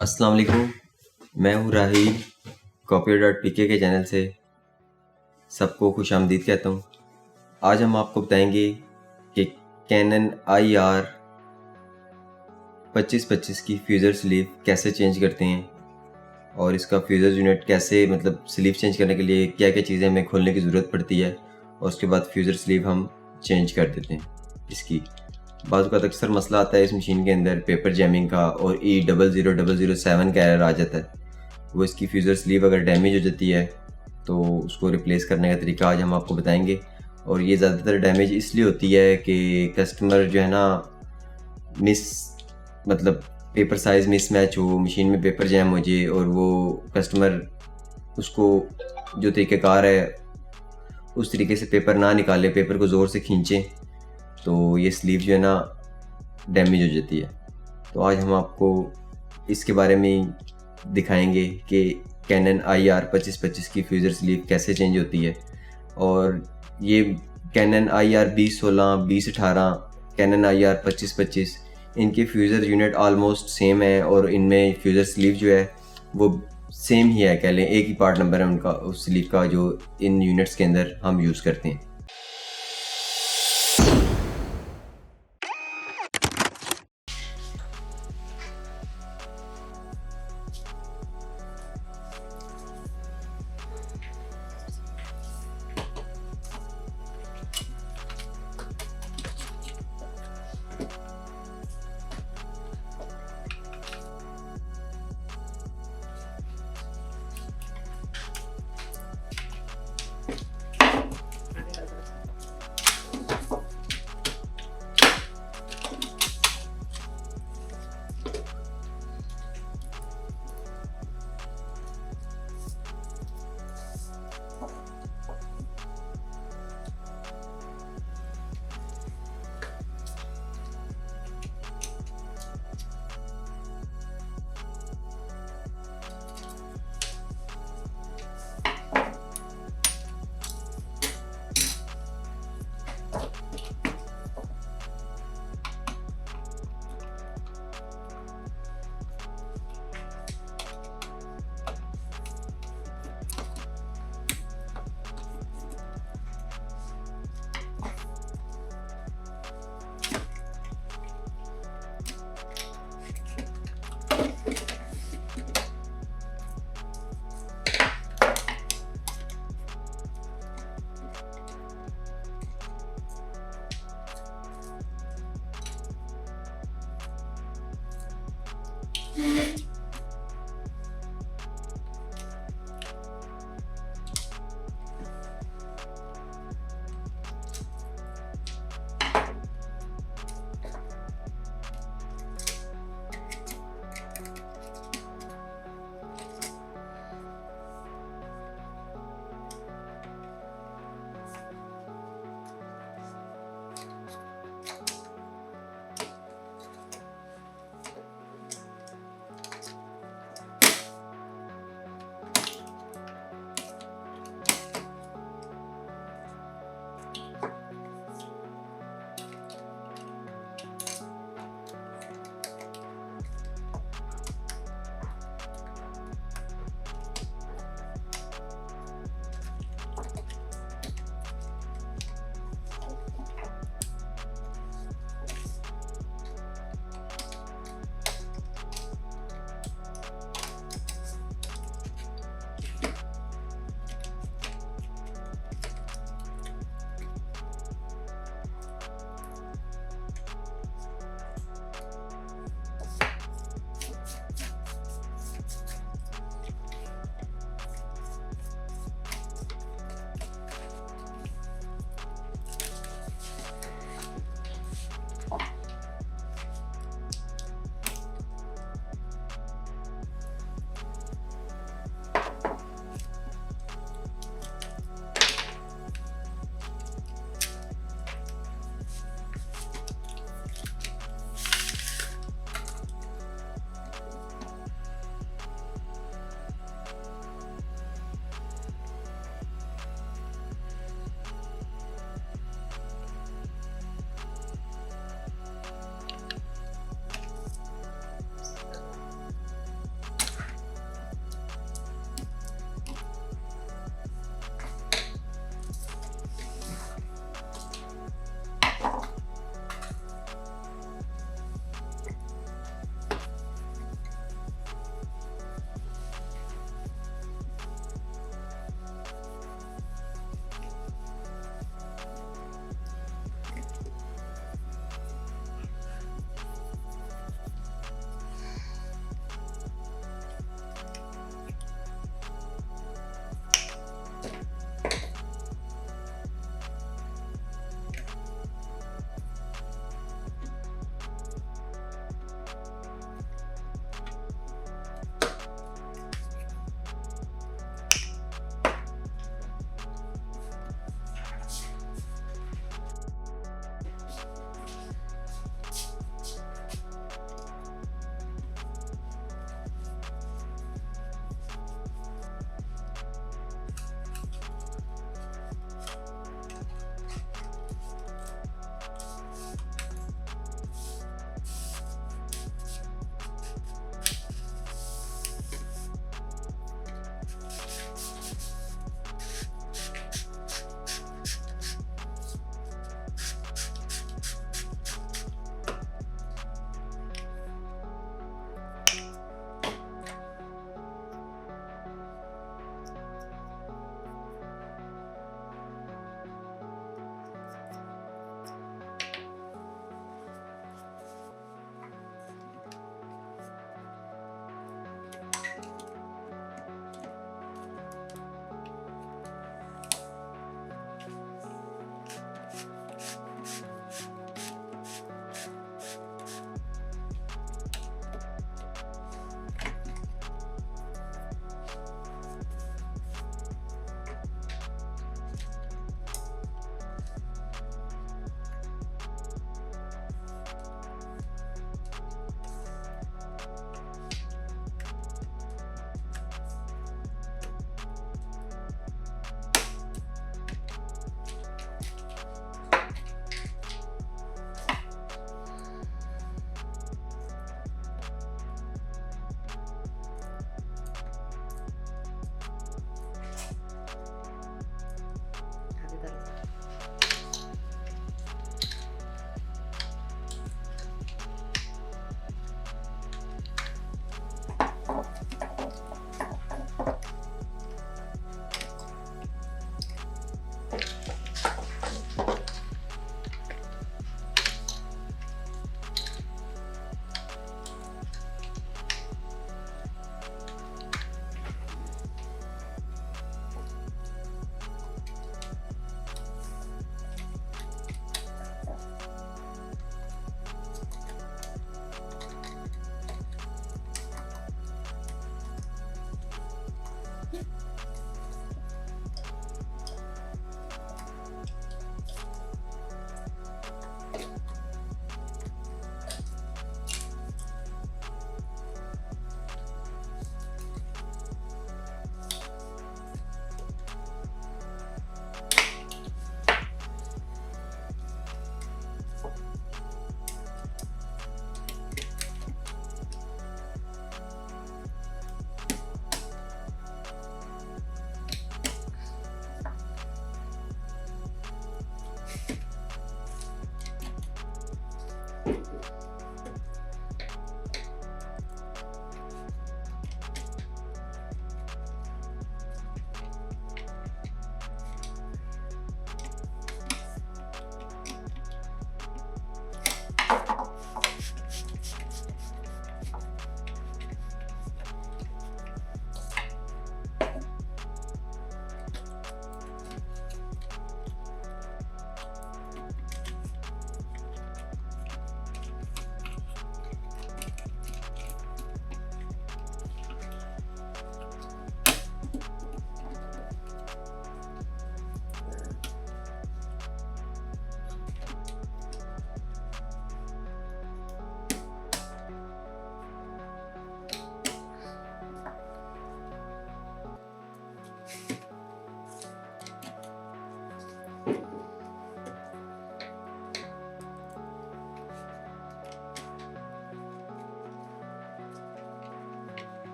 السلام علیکم، میں ہوں راہیل copy.pk کے چینل سے سب کو خوش آمدید کہتا ہوں۔ آج ہم آپ کو بتائیں گے کہ کینن IR 2525 کی فیوزر سلیو کیسے چینج کرتے ہیں اور اس کا فیوزر یونٹ کیسے سلیو چینج کرنے کے لیے کیا کیا چیزیں ہمیں کھولنے کی ضرورت پڑتی ہے اور اس کے بعد فیوزر سلیو ہم چینج کر دیتے ہیں۔ اس کی بعض اوقات اکثر مسئلہ آتا ہے اس مشین کے اندر پیپر جیمنگ کا اور E00007 کا ایرر آ جاتا ہے۔ وہ اس کی فیوزر سلیو اگر ڈیمیج ہو جاتی ہے تو اس کو ریپلیس کرنے کا طریقہ آج ہم آپ کو بتائیں گے۔ اور یہ زیادہ تر ڈیمیج اس لیے ہوتی ہے کہ کسٹمر جو ہے نا پیپر سائز مس میچ ہو، مشین میں پیپر جیم ہو جائے اور وہ کسٹمر اس کو جو طریقہ کار ہے اس طریقے سے پیپر نہ نکالے، پیپر کو زور سے کھینچیں تو یہ سلیو جو ہے نا ڈیمیج ہو جاتی ہے۔ تو آج ہم آپ کو اس کے بارے میں دکھائیں گے کہ کینن IR 2525 کی فیوزر سلیو کیسے چینج ہوتی ہے۔ اور یہ کینن IR 2016، 2018، کینن IR 2525 ان کے فیوزر یونٹ آلموسٹ سیم ہے اور ان میں فیوزر سلیو جو ہے وہ سیم ہی ہے، کہہ لیں ایک ہی پارٹ نمبر ہے ان کا، اس سلیو کا جو ان یونٹس کے اندر ہم یوز کرتے ہیں۔